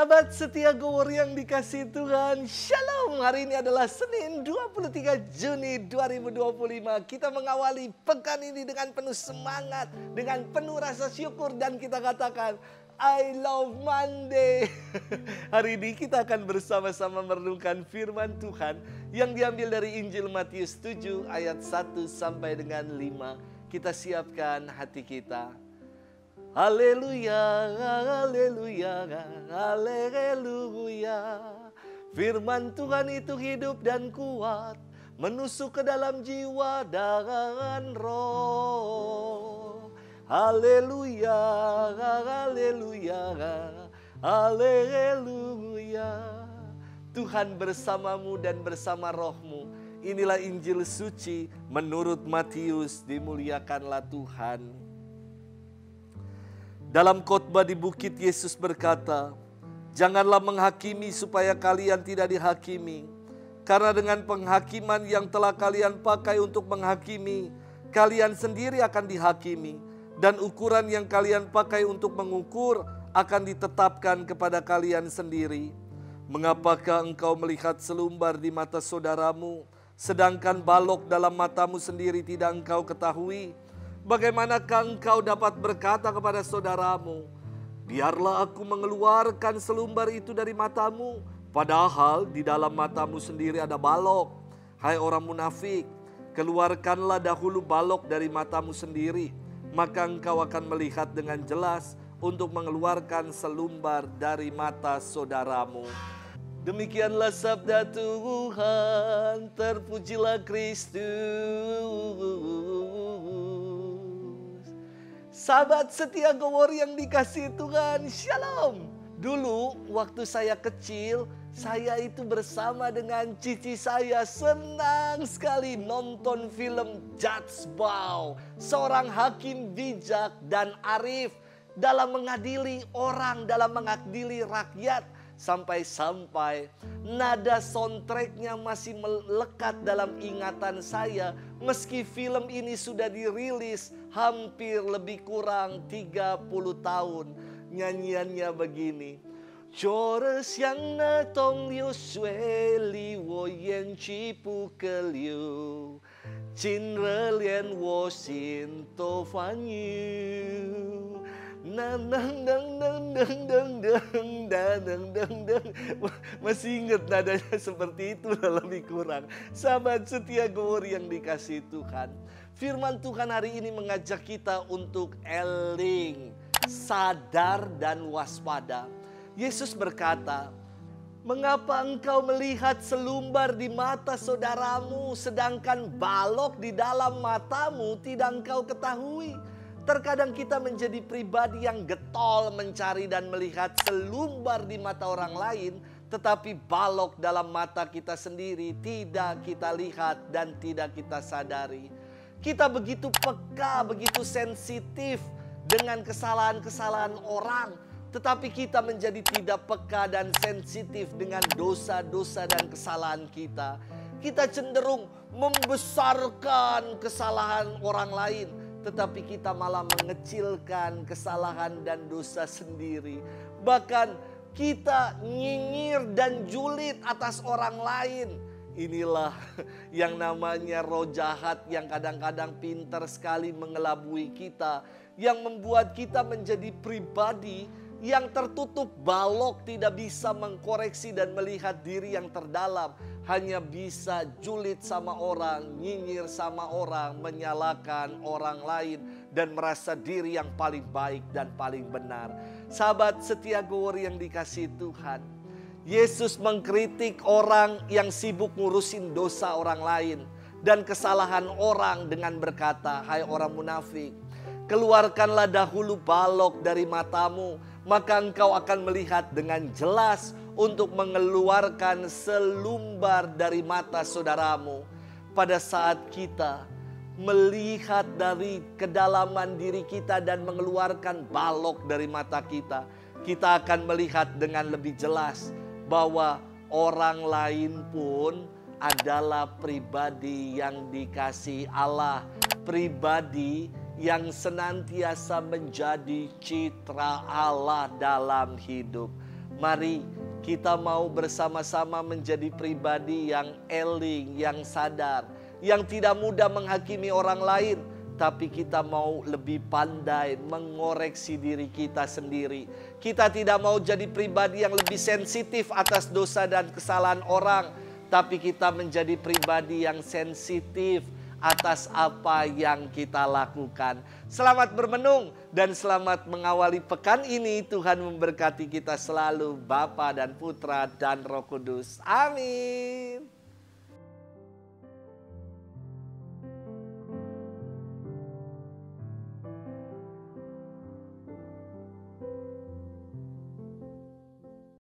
Sahabat setia Go yang dikasihi Tuhan, Shalom. Hari ini adalah Senin 23 Juni 2025. Kita mengawali pekan ini dengan penuh semangat, dengan penuh rasa syukur, dan kita katakan I love Monday. Hari ini kita akan bersama-sama merenungkan firman Tuhan yang diambil dari Injil Matius 7 ayat 1 sampai dengan 5. Kita siapkan hati kita. Haleluya, haleluya, haleluya. Firman Tuhan itu hidup dan kuat, menusuk ke dalam jiwa dan roh. Haleluya, haleluya, haleluya. Tuhan bersamamu dan bersama rohmu. Inilah Injil suci menurut Matius, dimuliakanlah Tuhan. Dalam khotbah di bukit, Yesus berkata, "Janganlah menghakimi supaya kalian tidak dihakimi. Karena dengan penghakiman yang telah kalian pakai untuk menghakimi, kalian sendiri akan dihakimi. Dan ukuran yang kalian pakai untuk mengukur akan ditetapkan kepada kalian sendiri. Mengapakah engkau melihat selumbar di mata saudaramu, sedangkan balok dalam matamu sendiri tidak engkau ketahui? Bagaimanakah engkau dapat berkata kepada saudaramu, biarlah aku mengeluarkan selumbar itu dari matamu, padahal di dalam matamu sendiri ada balok? Hai orang munafik, keluarkanlah dahulu balok dari matamu sendiri, maka engkau akan melihat dengan jelas untuk mengeluarkan selumbar dari mata saudaramu." Demikianlah sabda Tuhan, terpujilah Kristus. Sahabat setia Go yang dikasihi Tuhan, Shalom. Dulu waktu saya kecil, saya itu bersama dengan cici saya senang sekali nonton film Judge Bow. Seorang hakim bijak dan arif dalam mengadili orang, dalam mengadili rakyat. Sampai-sampai nada soundtracknya masih melekat dalam ingatan saya. Meski film ini sudah dirilis hampir lebih kurang 30 tahun. Nyanyiannya begini. Chores yang na tong liu shui li wo yen chi pu ke liu. Jin re lian wo xin to fan yu. Masih ingat nadanya seperti itu lebih kurang. Sahabat setia Go yang dikasihi Tuhan, firman Tuhan hari ini mengajak kita untuk eling, sadar dan waspada. Yesus berkata, "Mengapa engkau melihat selumbar di mata saudaramu, sedangkan balok di dalam matamu tidak engkau ketahui?" Terkadang kita menjadi pribadi yang getol mencari dan melihat selumbar di mata orang lain, tetapi balok dalam mata kita sendiri tidak kita lihat dan tidak kita sadari. Kita begitu peka, begitu sensitif dengan kesalahan-kesalahan orang, tetapi kita menjadi tidak peka dan sensitif dengan dosa-dosa dan kesalahan kita. Kita cenderung membesarkan kesalahan orang lain, tetapi kita malah mengecilkan kesalahan dan dosa sendiri. Bahkan kita nyinyir dan julid atas orang lain. Inilah yang namanya roh jahat yang kadang-kadang pintar sekali mengelabui kita. Yang membuat kita menjadi pribadi yang tertutup balok, tidak bisa mengkoreksi dan melihat diri yang terdalam. Hanya bisa julid sama orang, nyinyir sama orang, menyalahkan orang lain, dan merasa diri yang paling baik dan paling benar. Sahabat setia Go yang dikasihi Tuhan, Yesus mengkritik orang yang sibuk ngurusin dosa orang lain dan kesalahan orang dengan berkata, "Hai orang munafik, keluarkanlah dahulu balok dari matamu, maka engkau akan melihat dengan jelas untuk mengeluarkan selumbar dari mata saudaramu." Pada saat kita melihat dari kedalaman diri kita dan mengeluarkan balok dari mata kita, kita akan melihat dengan lebih jelas bahwa orang lain pun adalah pribadi yang dikasihi Allah, pribadi yang senantiasa menjadi citra Allah dalam hidup. Mari kita mau bersama-sama menjadi pribadi yang eling, yang sadar, yang tidak mudah menghakimi orang lain, tapi kita mau lebih pandai mengoreksi diri kita sendiri. Kita tidak mau jadi pribadi yang lebih sensitif atas dosa dan kesalahan orang, tapi kita menjadi pribadi yang sensitif atas apa yang kita lakukan. Selamat bermenung dan selamat mengawali pekan ini. Tuhan memberkati kita selalu, Bapa dan Putra dan Roh Kudus. Amin.